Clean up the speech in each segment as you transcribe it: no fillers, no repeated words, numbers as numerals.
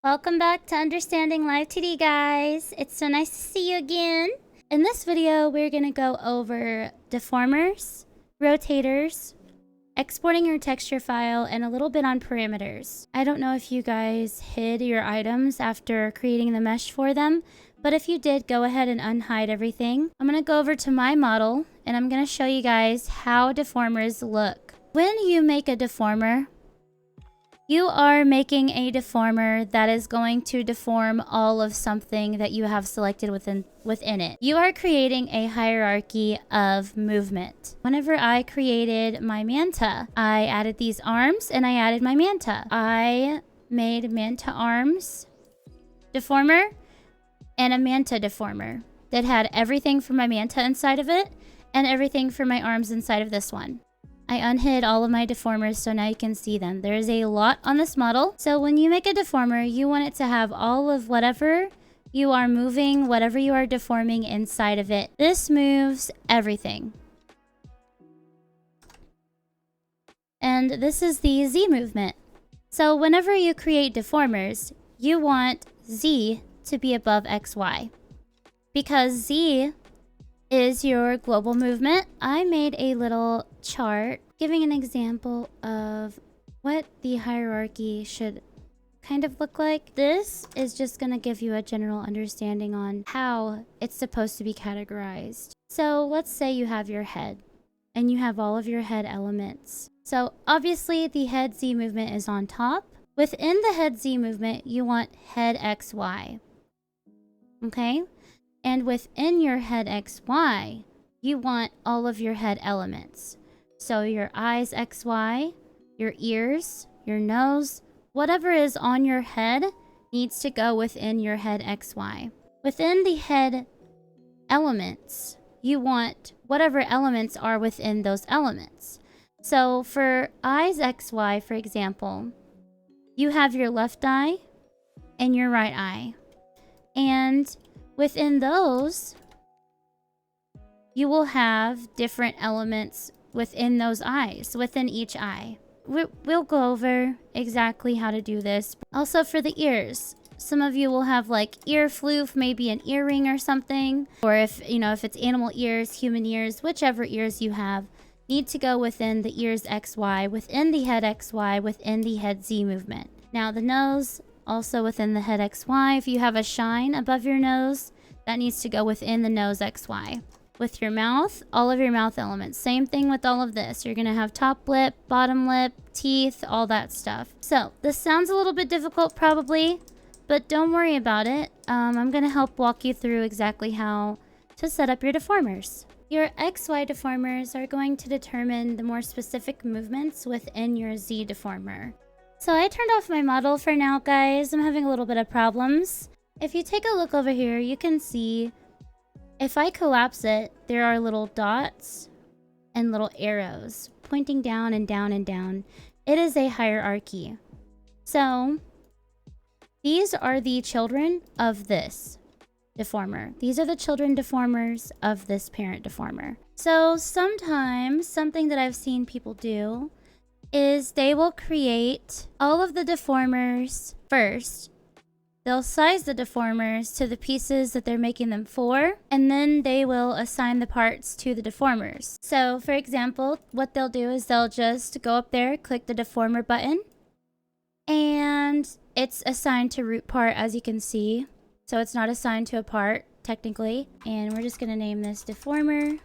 Welcome back to Understanding Live2D, guys. It's so nice to see you again. In this video, we're going to go over deformers, rotators, exporting your texture file, and a little bit on parameters. I don't know if you guys hid your items after creating the mesh for them, but if you did, go ahead and unhide everything. I'm going to go over to my model, and I'm going to show you guys how deformers look. When you make a deformer, you are making a deformer that is going to deform all of something that you have selected within it. You are creating a hierarchy of movement. Whenever I created my manta, I added these arms and I added my manta. I made manta arms deformer and a manta deformer that had everything for my manta inside of it and everything for my arms inside of this one. I unhid all of my deformers so now you can see them. There is a lot on this model. So when you make a deformer, you want it to have all of whatever you are moving, whatever you are deforming inside of it. This moves everything. And this is the Z movement. So whenever you create deformers, you want Z to be above XY. Because Z is your global movement. I made a little chart giving an example of what the hierarchy should kind of look like. This is just going to give you a general understanding on how it's supposed to be categorized. So let's say you have your head and you have all of your head elements. So obviously the head Z movement is on top. Within the head Z movement, you want head XY. Okay? And within your head XY, you want all of your head elements. So your eyes XY, your ears, your nose, whatever is on your head needs to go within your head XY. Within the head elements, you want whatever elements are within those elements. So for eyes XY, for example, you have your left eye and your right eye. And within those, you will have different elements within those eyes, within each eye. We'll go over exactly how to do this. Also for the ears, some of you will have like ear floof, maybe an earring or something. Or if it's animal ears, human ears, whichever ears you have, need to go within the ears XY, within the head XY, within the head Z movement. Now the nose, also within the head XY. If you have a shine above your nose, that needs to go within the nose XY. With your mouth, all of your mouth elements. Same thing with all of this. You're going to have top lip, bottom lip, teeth, all that stuff. So this sounds a little bit difficult probably, but don't worry about it. I'm going to help walk you through exactly how to set up your deformers. Your XY deformers are going to determine the more specific movements within your Z deformer. So I turned off my model for now, guys. I'm having a little bit of problems. If you take a look over here, you can see if I collapse it, there are little dots and little arrows pointing down and down and down. It is a hierarchy. So these are the children of this deformer. These are the children deformers of this parent deformer. So sometimes something that I've seen people do is they will create all of the deformers first. They'll size the deformers to the pieces that they're making them for, and then they will assign the parts to the deformers. So for example, what they'll do is they'll just go up there, click the deformer button, and it's assigned to root part, as you can see. So it's not assigned to a part technically, and we're just going to name this deformer.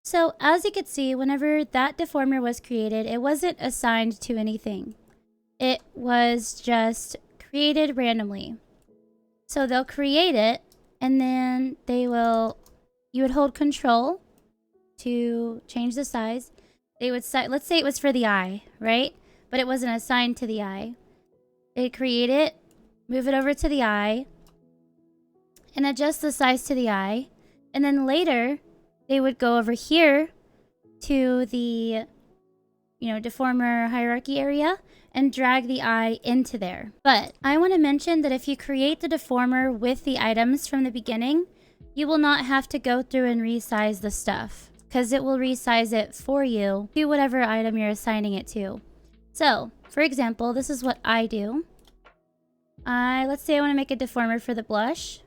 So as you can see, whenever that deformer was created, it wasn't assigned to anything. It was just created randomly. So they'll create it, and then you would hold control to change the size. They would let's say it was for the eye, right? But it wasn't assigned to the eye. They'd create it, move it over to the eye, and adjust the size to the eye. And then later, they would go over here to the, deformer hierarchy area and drag the eye into there. But I want to mention that if you create the deformer with the items from the beginning, you will not have to go through and resize the stuff, because it will resize it for you to whatever item you're assigning it to. So for example, this is what I do. Let's say I want to make a deformer for the blush.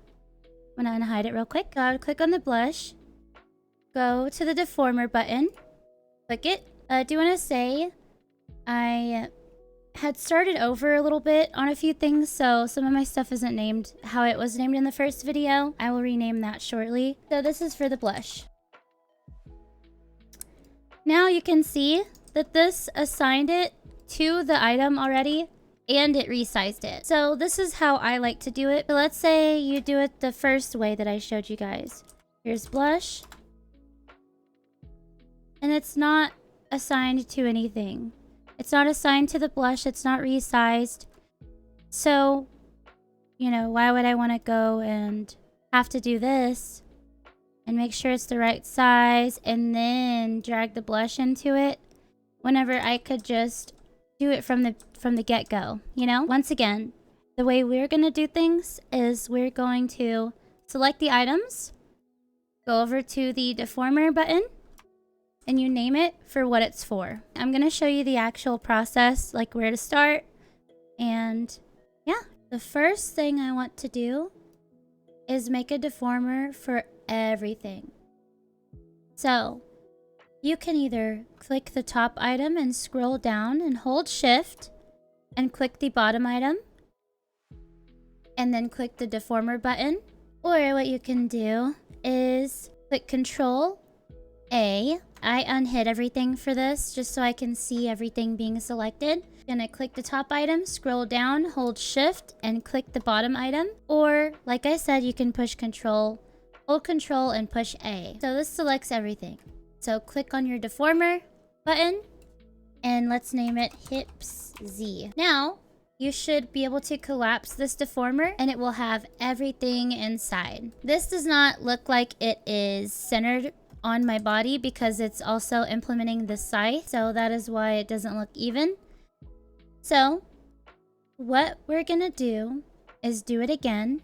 I'm gonna unhide it real quick. Click on the blush. Go to the deformer button. Click it. I do want to say I had started over a little bit on a few things, so some of my stuff isn't named how it was named in the first video. I will rename that shortly. So this is for the blush. Now you can see that this assigned it to the item already and it resized it. So this is how I like to do it. So let's say you do it the first way that I showed you guys. Here's blush. And it's not assigned to anything. It's not assigned to the blush. It's not resized. So, you know, why would I want to go and have to do this and make sure it's the right size and then drag the blush into it whenever I could just do it from the get-go, you know? Once again, the way we're going to do things is we're going to select the items, go over to the deformer button, and you name it for what it's for. I'm going to show you the actual process, like where to start. And yeah, the first thing I want to do is make a deformer for everything. So you can either click the top item and scroll down and hold shift and click the bottom item and then click the deformer button. Or what you can do is click Control A. I unhid everything for this just so I can see everything being selected. Gonna click the top item, scroll down, hold shift, and click the bottom item. Or, like I said, you can push Control, hold Control, and push A. So this selects everything. So click on your deformer button, and let's name it Hips Z. Now, you should be able to collapse this deformer, and it will have everything inside. This does not look like it is centered on my body because it's also implementing the scythe, so that is why it doesn't look even. So what we're gonna do is do it again.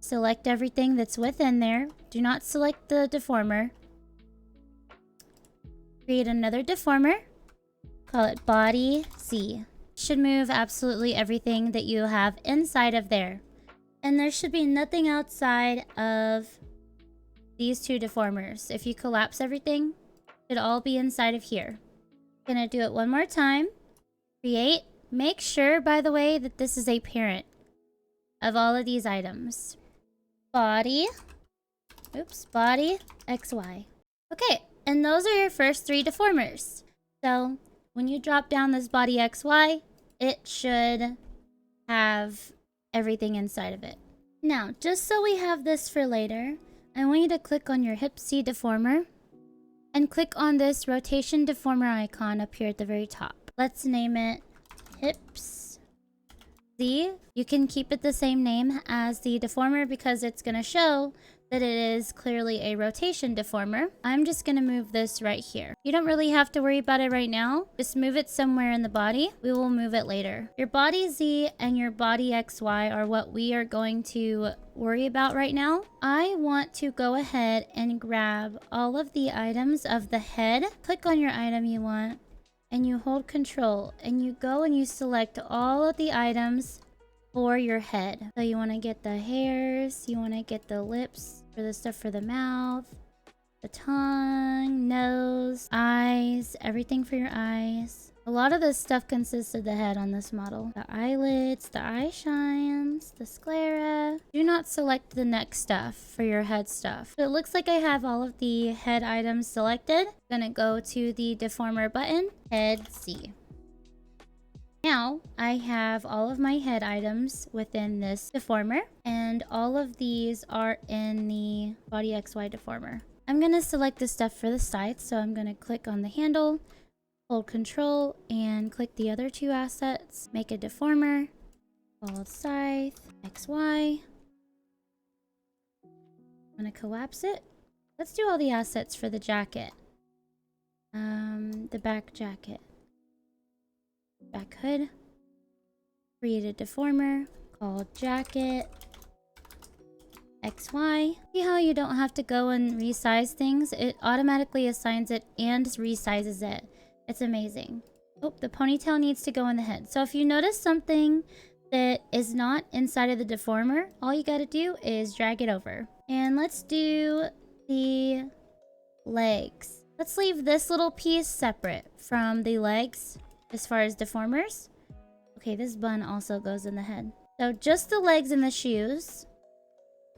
Select everything that's within there. Do not select the deformer. Create another deformer. Call it Body Z. Should move absolutely everything that you have inside of there. And there should be nothing outside of these two deformers. If you collapse everything, it'll all be inside of here. Gonna do it one more time. Create. Make sure, by the way, that this is a parent of all of these items. Body. Oops. Body XY. Okay. And those are your first three deformers. So when you drop down this body XY, it should have everything inside of it. Now, just so we have this for later, I want you to click on your Hip C deformer and click on this rotation deformer icon up here at the very top. Let's name it Hips Z. You can keep it the same name as the deformer because it's going to show that it is clearly a rotation deformer. I'm just going to move this right here. You don't really have to worry about it right now. Just move it somewhere in the body. We will move it later. Your body Z and your body XY are what we are going to worry about right now. I want to go ahead and grab all of the items of the head. Click on your item you want and you hold Control and you go and you select all of the items for your head. So you want to get the hairs, you want to get the lips, for the stuff for the mouth, the tongue, nose, eyes, everything for your eyes. A lot of this stuff consists of the head on this model. The eyelids, the eye shines, the sclera. Do not select the neck stuff for your head stuff. So it looks like I have all of the head items selected. I'm gonna go to the deformer button, Head C. Now, I have all of my head items within this deformer, and all of these are in the Body XY deformer. I'm going to select the stuff for the scythe, so I'm going to click on the handle, hold Control, and click the other two assets. Make a deformer, called Scythe XY. I'm going to collapse it. Let's do all the assets for the jacket. The back jacket. Back hood. Create a deformer called Jacket XY. See how you don't have to go and resize things? It automatically assigns it and resizes it. It's amazing. Oh, the ponytail needs to go in the head. So if you notice something that is not inside of the deformer, all you gotta do is drag it over. And let's do the legs. Let's leave this little piece separate from the legs as far as deformers. Okay, this bun also goes in the head. So just the legs and the shoes.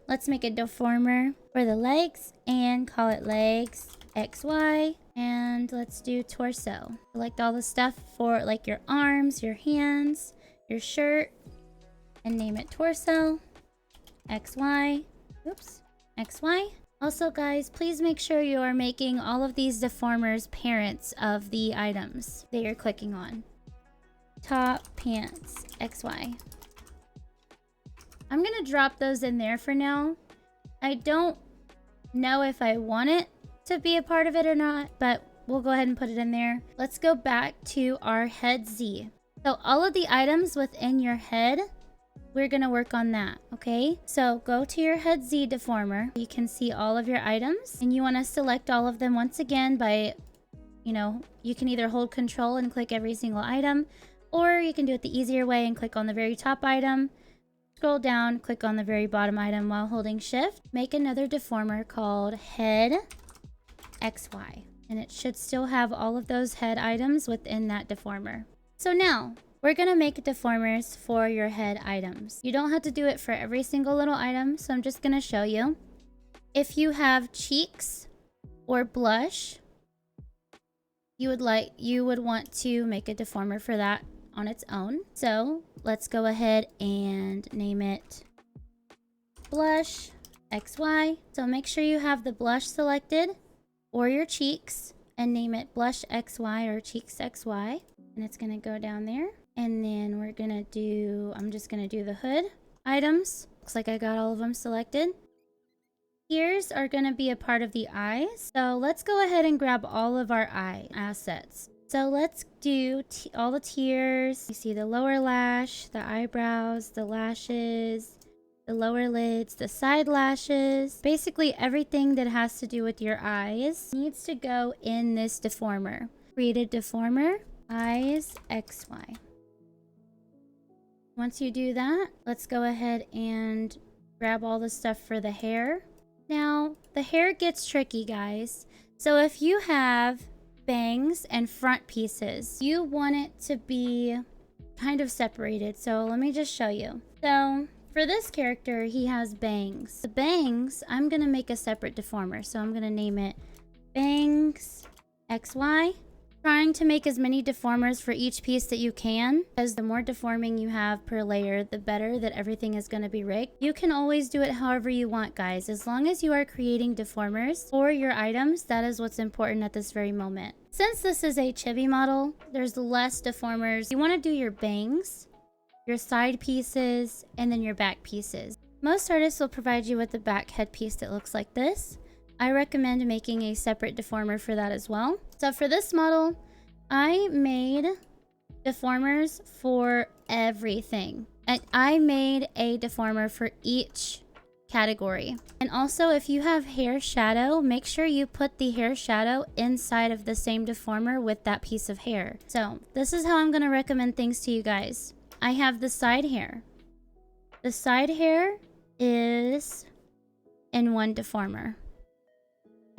Let's make a deformer for the legs and call it legs XY. And let's do torso. Select all the stuff for like your arms, your hands, your shirt, and name it torso XY. Oops, XY. Also, guys, please make sure you are making all of these deformers parents of the items that you're clicking on. Top, pants, XY. I'm gonna drop those in there for now. I don't know if I want it to be a part of it or not, but we'll go ahead and put it in there. Let's go back to our head Z. So all of the items within your head, we're gonna work on that, okay? So go to your head Z deformer. You can see all of your items, and you wanna select all of them once again by, you can either hold Control and click every single item, or you can do it the easier way and click on the very top item. Scroll down, click on the very bottom item while holding Shift. Make another deformer called Head XY. And it should still have all of those head items within that deformer. So now, we're gonna make deformers for your head items. You don't have to do it for every single little item, so I'm just gonna show you. If you have cheeks or blush, you would want to make a deformer for that on its own. So let's go ahead and name it Blush XY. So make sure you have the blush selected or your cheeks and name it Blush XY or Cheeks XY. And it's gonna go down there. And then I'm just gonna do the hood items. Looks like I got all of them selected. Ears are gonna be a part of the eyes. So let's go ahead and grab all of our eye assets. So let's do all the tears. You see the lower lash, the eyebrows, the lashes, the lower lids, the side lashes. Basically everything that has to do with your eyes needs to go in this deformer. Create a deformer, eyes XY. Once you do that, let's go ahead and grab all the stuff for the hair. Now, the hair gets tricky, guys. So if you have bangs and front pieces, you want it to be kind of separated. So let me just show you. So for this character, he has bangs. The bangs, I'm gonna make a separate deformer. So I'm gonna name it Bangs XY. Trying to make as many deformers for each piece that you can, because the more deforming you have per layer, the better that everything is going to be rigged. You can always do it however you want, guys. As long as you are creating deformers for your items, that is what's important at this very moment. Since this is a chibi model, there's less deformers. You want to do your bangs, your side pieces, and then your back pieces. Most artists will provide you with a back headpiece that looks like this. I recommend making a separate deformer for that as well. So for this model, I made deformers for everything. And I made a deformer for each category. And also, if you have hair shadow, make sure you put the hair shadow inside of the same deformer with that piece of hair. So this is how I'm going to recommend things to you guys. I have the side hair. The side hair is in one deformer.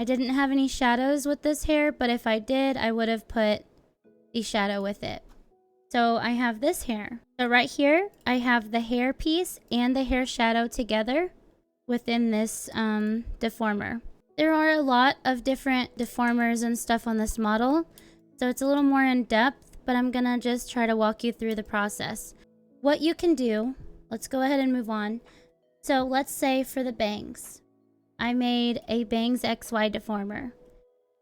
I didn't have any shadows with this hair, but if I did, I would have put the shadow with it. So I have this hair. So right here, I have the hair piece and the hair shadow together within this deformer. There are a lot of different deformers and stuff on this model, so it's a little more in depth, but I'm gonna just try to walk you through the process. What you can do, let's go ahead and move on. So let's say for the bangs, I made a Bangs XY deformer.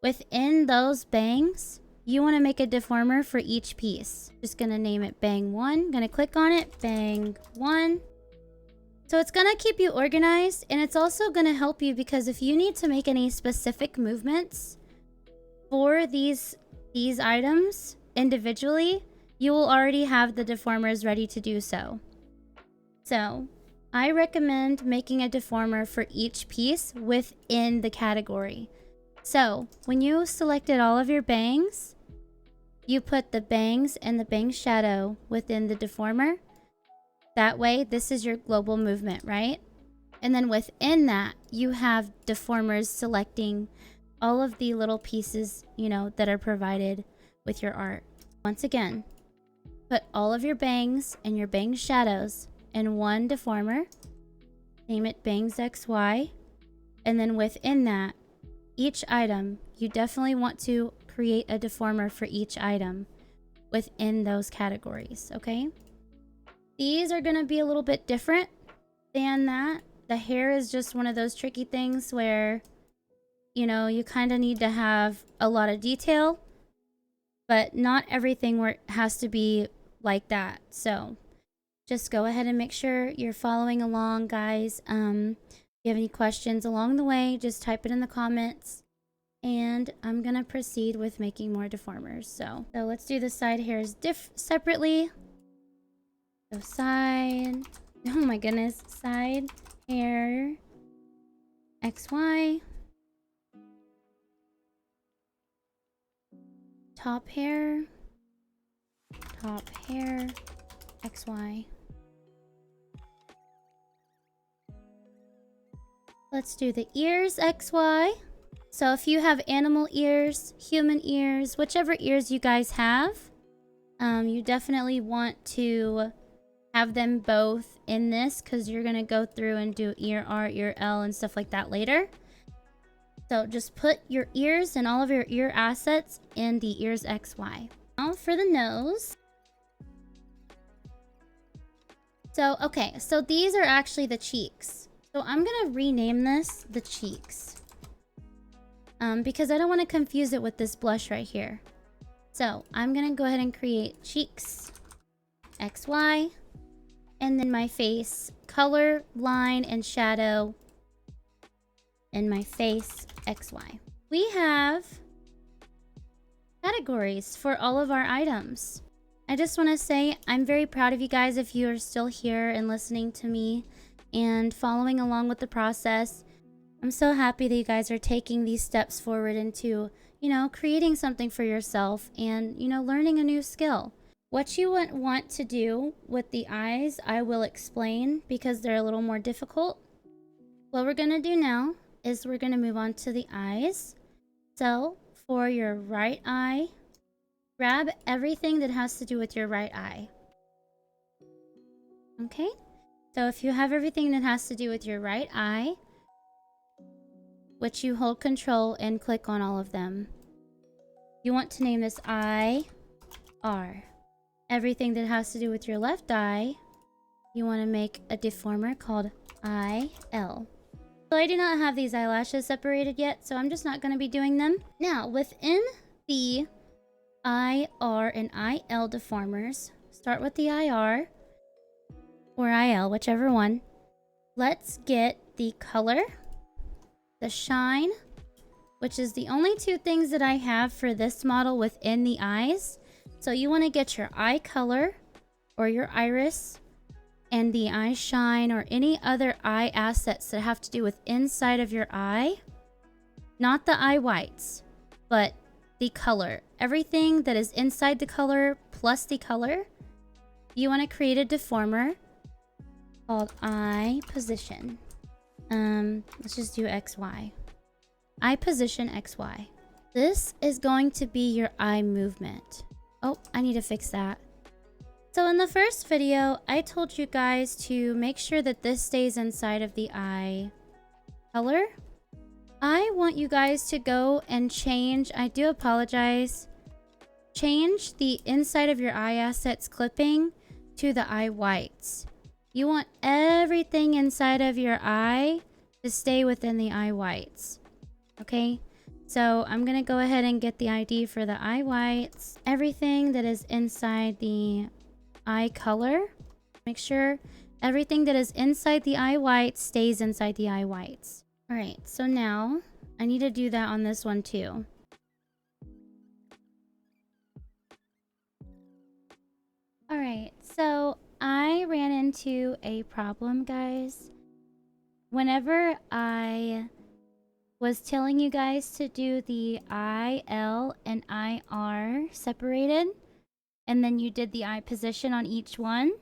Within those bangs, you want to make a deformer for each piece. Just gonna name it Bang 1. Gonna click on it, Bang 1. So it's gonna keep you organized, and it's also gonna help you because if you need to make any specific movements for these items individually, you will already have the deformers ready to do so. So I recommend making a deformer for each piece within the category. So when you selected all of your bangs, you put the bangs and the bang shadow within the deformer. That way, this is your global movement, right? And then within that, you have deformers selecting all of the little pieces, you know, that are provided with your art. Once again, put all of your bangs and your bang shadows in one deformer. Name it bangs XY. And then within that, each item, you definitely want to create a deformer for each item within those categories, okay? These are going to be a little bit different than that. The hair is just one of those tricky things where, you know, you kind of need to have a lot of detail, but not everything has to be like that. So just go ahead and make sure you're following along, guys. If you have any questions along the way, just type it in the comments. And I'm gonna proceed with making more deformers. So let's do the side hairs separately. So side, oh my goodness, side hair XY. Top hair XY. Let's do the ears XY. So if you have animal ears, human ears, whichever ears you guys have, you definitely want to have them both in this because you're going to go through and do ear R, ear L, and stuff like that later. So just put your ears and all of your ear assets in the ears XY. Now for the nose. So, okay, so these are actually the cheeks. So I'm going to rename this the cheeks. Because I don't want to confuse it with this blush right here. So I'm going to go ahead and create cheeks XY. And then my face, color, line, and shadow in my face XY. We have categories for all of our items. I just want to say I'm very proud of you guys if you are still here and listening to me and following along with the process. I'm so happy that you guys are taking these steps forward into, you know, creating something for yourself and, you know, learning a new skill. What you want to do with the eyes, I will explain because they're a little more difficult. What we're going to do now is we're going to move on to the eyes. So for your right eye, grab everything that has to do with your right eye. Okay? So if you have everything that has to do with your right eye, which you hold control and click on all of them, you want to name this eye R. Everything that has to do with your left eye, you want to make a deformer called IL. So I do not have these eyelashes separated yet, so I'm just not going to be doing them. Now, within the IR and IL deformers, start with the IR or IL, whichever one. Let's get the color, the shine, which is the only two things that I have for this model within the eyes. So you want to get your eye color or your iris and the eye shine or any other eye assets that have to do with inside of your eye. Not the eye whites, but the color. Everything that is inside the color plus the color. You want to create a deformer called eye position. Let's just do XY. Eye position XY. This is going to be your eye movement. Oh, I need to fix that. So in the first video, I told you guys to make sure that this stays inside of the eye color. I want you guys to go and change, I do apologize, change the inside of your eye assets clipping to the eye whites. You want everything inside of your eye to stay within the eye whites. Okay? So I'm going to go ahead and get the ID for the eye whites. Everything that is inside the eye color. Make sure everything that is inside the eye whites stays inside the eye whites. All right, so now I need to do that on this one too. All right, so I ran into a problem, guys. Whenever I was telling you guys to do the I, L, and IR separated, and then you did the eye position on each one.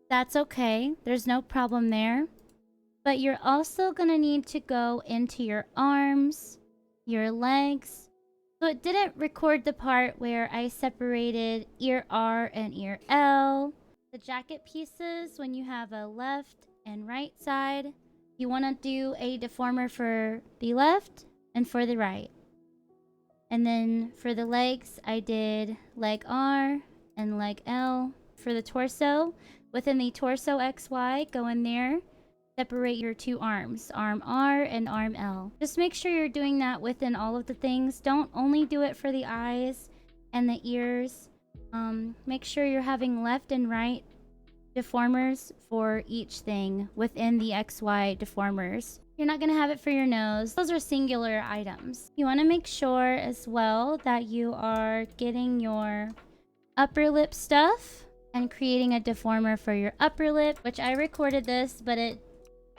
That's okay. There's no problem there. But you're also going to need to go into your arms, your legs. So it didn't record the part where I separated ear R and ear L. The jacket pieces, when you have a left and right side, you want to do a deformer for the left and for the right. And then for the legs, I did leg R and leg L. For the torso, within the torso XY, go in there, separate your two arms, arm R and arm L. Just make sure you're doing that within all of the things. Don't only do it for the eyes and the ears. Make sure you're having left and right deformers for each thing within the XY deformers. You're not going to have it for your nose. Those are singular items. You want to make sure as well that you are getting your upper lip stuff and creating a deformer for your upper lip, which I recorded this, but it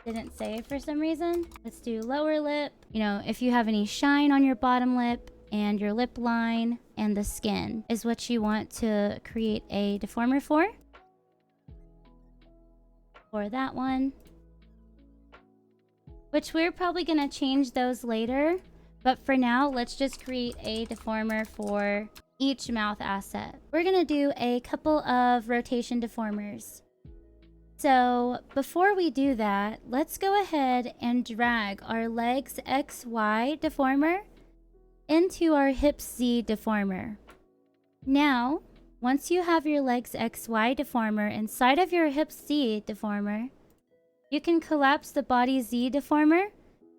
didn't save for some reason. Let's do lower lip. You know, if you have any shine on your bottom lip and your lip line and the skin is what you want to create a deformer for. For that one. Which we're probably going to change those later. But for now, let's just create a deformer for each mouth asset. We're going to do a couple of rotation deformers. So before we do that, let's go ahead and drag our legs XY deformer into our hips Z deformer. Now, once you have your legs XY deformer inside of your hips Z deformer, you can collapse the body Z deformer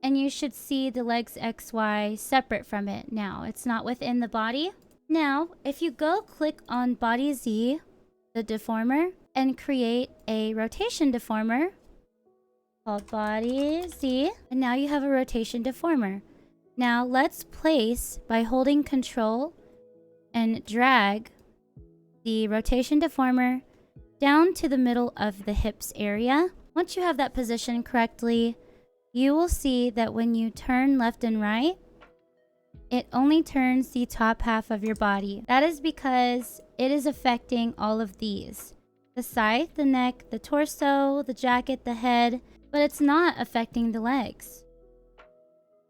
and you should see the legs XY separate from it. Now, it's not within the body. Now, if you go click on body Z, the deformer, and create a rotation deformer called body Z, and now you have a rotation deformer. Now let's place by holding control and drag the rotation deformer down to the middle of the hips area. Once you have that positioned correctly, you will see that when you turn left and right, it only turns the top half of your body. That is because it is affecting all of these. The side, the neck, the torso, the jacket, the head, but it's not affecting the legs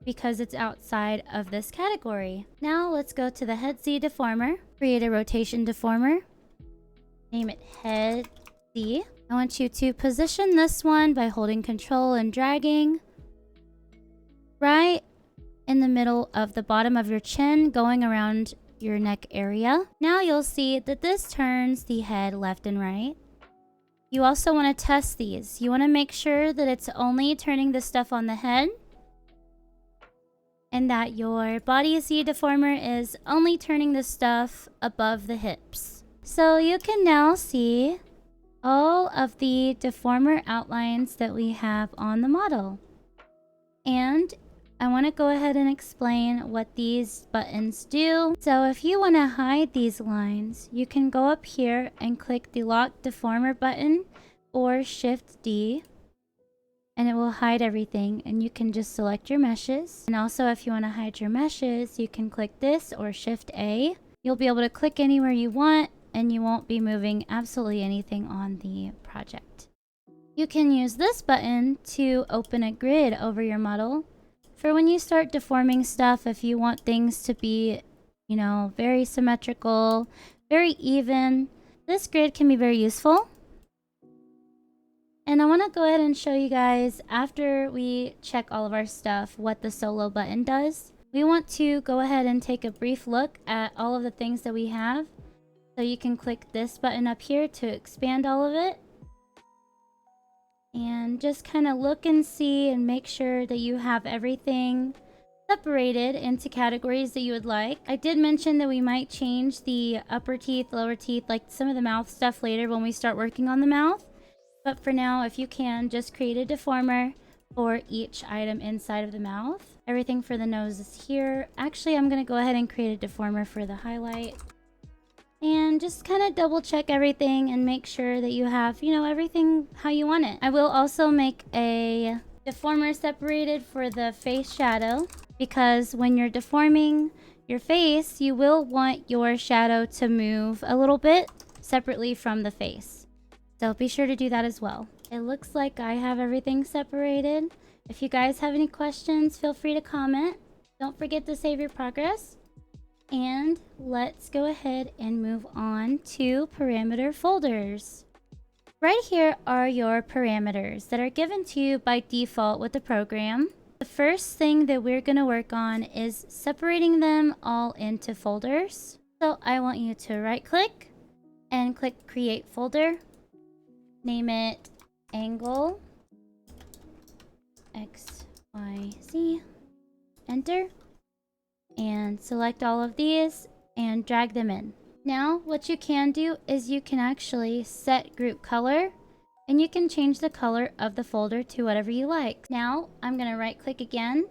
because it's outside of this category. Now let's go to the head Z deformer, create a rotation deformer, name it head Z. I want you to position this one by holding control and dragging right in the middle of the bottom of your chin, going around your neck area. Now you'll see that this turns the head left and right. You also want to test these. You want to make sure that it's only turning the stuff on the head and that your body Z deformer is only turning the stuff above the hips. So you can now see all of the deformer outlines that we have on the model. And I want to go ahead and explain what these buttons do. So if you want to hide these lines, you can go up here and click the Lock Deformer button or Shift D, and it will hide everything. And you can just select your meshes. And also if you want to hide your meshes, you can click this or Shift A. You'll be able to click anywhere you want, and you won't be moving absolutely anything on the project. You can use this button to open a grid over your model for when you start deforming stuff. If you want things to be, you know, very symmetrical, very even, this grid can be very useful. And I want to go ahead and show you guys, after we check all of our stuff, what the solo button does. We want to go ahead and take a brief look at all of the things that we have. So you can click this button up here to expand all of it. And just kind of look and see and make sure that you have everything separated into categories that you would like. I did mention that we might change the upper teeth, lower teeth, like some of the mouth stuff later when we start working on the mouth. But for now, if you can, just create a deformer for each item inside of the mouth. Everything for the nose is here. Actually, I'm going to go ahead and create a deformer for the highlight. And just kind of double check everything and make sure that you have, you know, everything how you want it. I will also make a deformer separated for the face shadow, because when you're deforming your face, you will want your shadow to move a little bit separately from the face. So be sure to do that as well. It looks like I have everything separated. If you guys have any questions, feel free to comment. Don't forget to save your progress. And let's go ahead and move on to parameter folders. Right here are your parameters that are given to you by default with the program. The first thing that we're going to work on is separating them all into folders. So I want you to right click and click create folder. Name it angle X, Y, Z. Enter. And select all of these and drag them in. Now, what you can do is you can actually set group color, and you can change the color of the folder to whatever you like. Now, I'm going to right click again,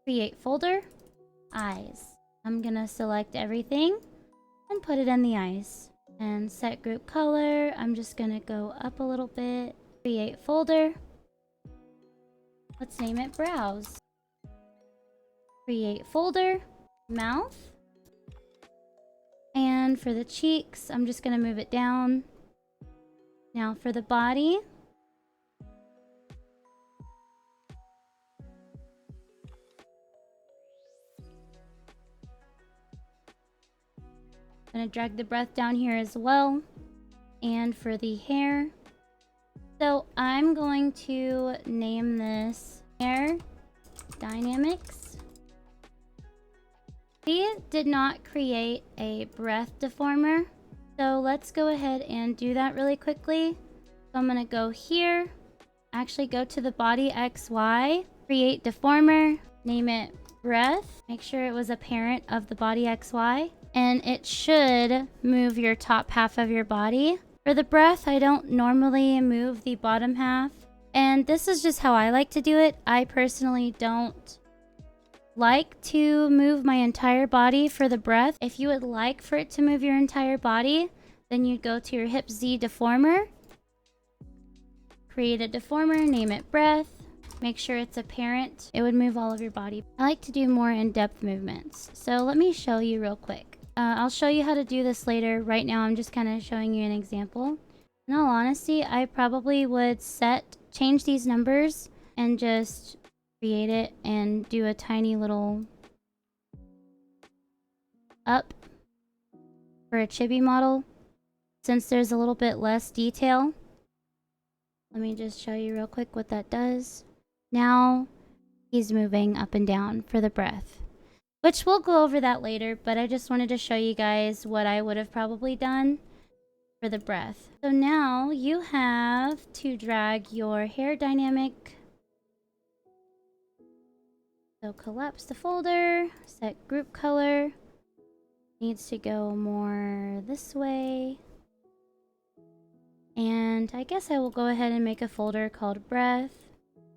create folder, eyes. I'm going to select everything and put it in the eyes. And set group color, I'm just going to go up a little bit, create folder. Let's name it browse. Create folder, mouth. And for the cheeks, I'm just going to move it down. Now for the body. I'm going to drag the breath down here as well. And for the hair. So I'm going to name this hair dynamics. We did not create a breath deformer, so let's go ahead and do that really quickly. So I'm going to go here, actually go to the body XY, create deformer, name it breath, make sure it was a parent of the body XY, and it should move your top half of your body. For the breath, I don't normally move the bottom half, and this is just how I like to do it. I personally don't like to move my entire body for the breath. If you would like for it to move your entire body, then you'd go to your hip Z deformer, create a deformer, name it breath, make sure it's a parent. It would move all of your body. I like to do more in-depth movements, so let me show you real quick. I'll show you how to do this later. Right now I'm just kind of showing you an example. In all honesty, I probably would change these numbers and just create it and do a tiny little up for a chibi model, since there's a little bit less detail. Let me just show you real quick what that does. Now he's moving up and down for the breath, which we'll go over that later, but I just wanted to show you guys what I would have probably done for the breath. So now you have to drag your hair dynamic. So collapse the folder, set group color, needs to go more this way. And I guess I will go ahead and make a folder called breath.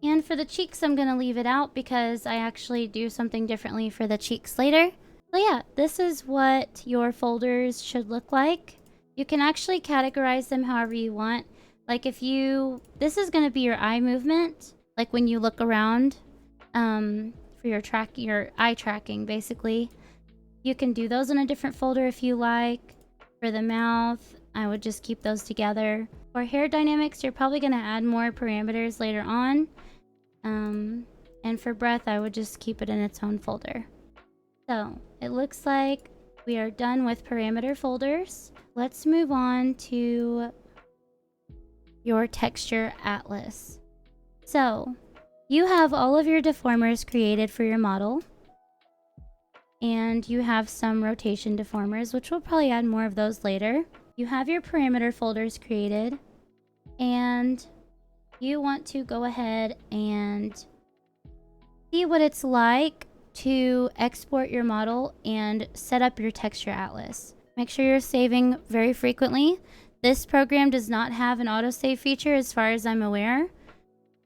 And for the cheeks, I'm going to leave it out because I actually do something differently for the cheeks later. So yeah, this is what your folders should look like. You can actually categorize them however you want. Like this is going to be your eye movement, like when you look around. For your eye tracking, basically. You can do those in a different folder if you like. For the mouth, I would just keep those together. For hair dynamics, you're probably going to add more parameters later on. And for breath, I would just keep it in its own folder. So it looks like we are done with parameter folders. Let's move on to your texture atlas. So you have all of your deformers created for your model. And you have some rotation deformers, which we'll probably add more of those later. You have your parameter folders created. And you want to go ahead and see what it's like to export your model and set up your texture atlas. Make sure you're saving very frequently. This program does not have an autosave feature as far as I'm aware.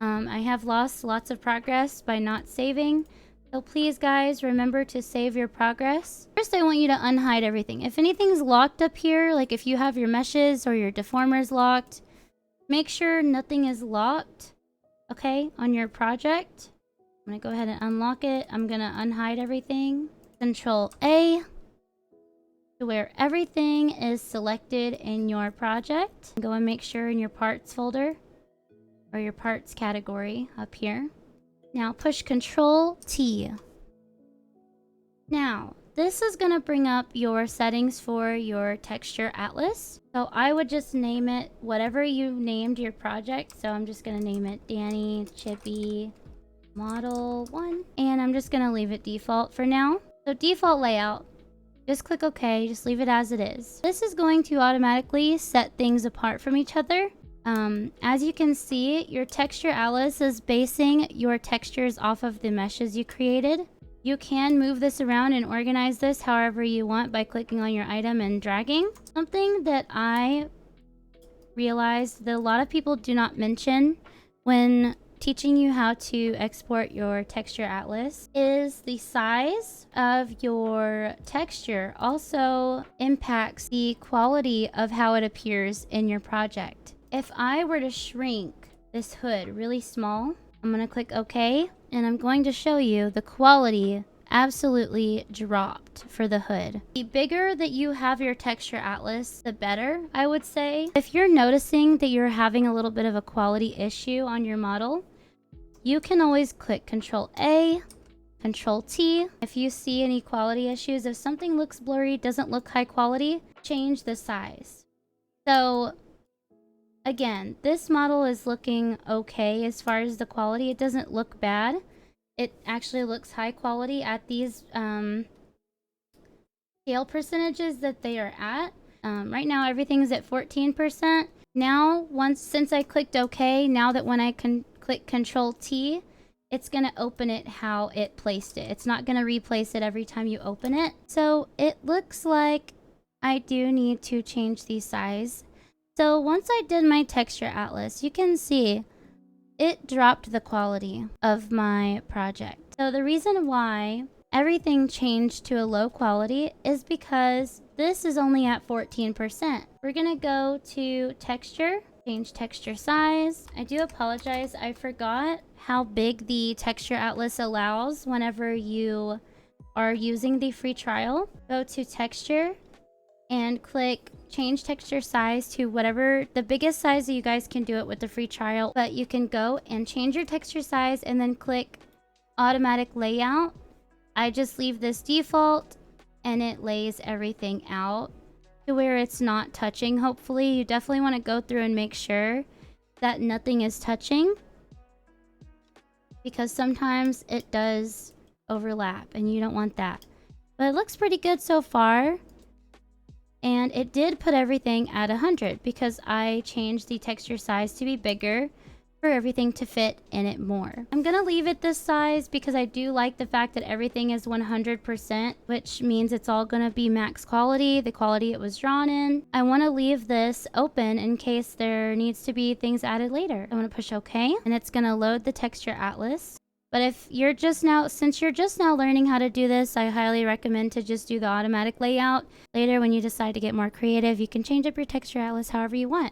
I have lost lots of progress by not saving. So please, guys, remember to save your progress. First, I want you to unhide everything. If anything's locked up here, like if you have your meshes or your deformers locked, make sure nothing is locked. okay, on your project. I'm gonna go ahead and unlock it. I'm gonna unhide everything. Control A to where everything is selected in your project. Go and make sure in your parts folder or your parts category up here. Now push Control T. Now, this is gonna bring up your settings for your texture atlas. So I would just name it whatever you named your project. So I'm just gonna name it Danny Chippy Model 1. And I'm just gonna leave it default for now. So default layout, just click OK, just leave it as it is. This is going to automatically set things apart from each other. As you can see, your texture atlas is basing your textures off of the meshes you created. You can move this around and organize this however you want by clicking on your item and dragging. Something that I realized that a lot of people do not mention when teaching you how to export your texture atlas is the size of your texture also impacts the quality of how it appears in your project. If I were to shrink this hood really small, I'm going to click OK, and I'm going to show you the quality absolutely dropped for the hood. The bigger that you have your texture atlas, the better, I would say. If you're noticing that you're having a little bit of a quality issue on your model, you can always click Control A, Control T. If you see any quality issues, if something looks blurry, doesn't look high quality, change the size. So again, this model is looking okay as far as the quality. It doesn't look bad. It actually looks high quality at these scale percentages that they are at. Right now, everything's at 14%. Now, since I clicked OK, now that when I can click Control T, it's going to open it how it placed it. It's not going to replace it every time you open it. So it looks like I do need to change the size. So once I did my texture atlas, you can see it dropped the quality of my project. So the reason why everything changed to a low quality is because this is only at 14%. We're gonna go to texture, change texture size. I do apologize, I forgot how big the texture atlas allows whenever you are using the free trial. Go to texture and click change texture size to whatever the biggest size that you guys can do it with the free trial, but you can go and change your texture size and then click automatic layout. I just leave this default and it lays everything out to where it's not touching. Hopefully you definitely want to go through and make sure that nothing is touching, because sometimes it does overlap and you don't want that. But it looks pretty good so far. And it did put everything at 100 because I changed the texture size to be bigger for everything to fit in it more. I'm gonna leave it this size because I do like the fact that everything is 100%, which means it's all gonna be max quality, the quality it was drawn in. I wanna leave this open in case there needs to be things added later. I'm gonna push OK, and it's gonna load the texture atlas. But if you're since you're just now learning how to do this, I highly recommend to just do the automatic layout. Later, when you decide to get more creative, you can change up your texture atlas however you want.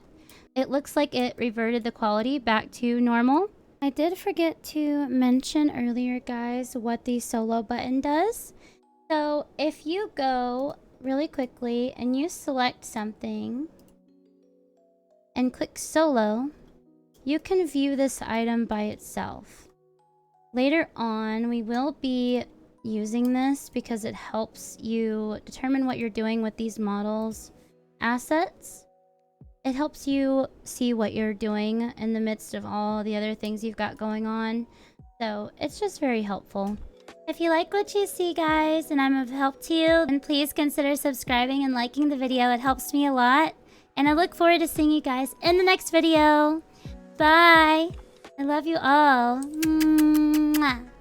It looks like it reverted the quality back to normal. I did forget to mention earlier, guys, what the solo button does. So if you go really quickly and you select something and click solo, you can view this item by itself. Later on, we will be using this because it helps you determine what you're doing with these models' assets. It helps you see what you're doing in the midst of all the other things you've got going on. So it's just very helpful. If you like what you see, guys, and I'm of help to you, then please consider subscribing and liking the video. It helps me a lot. And I look forward to seeing you guys in the next video. Bye! I love you all. Mwah.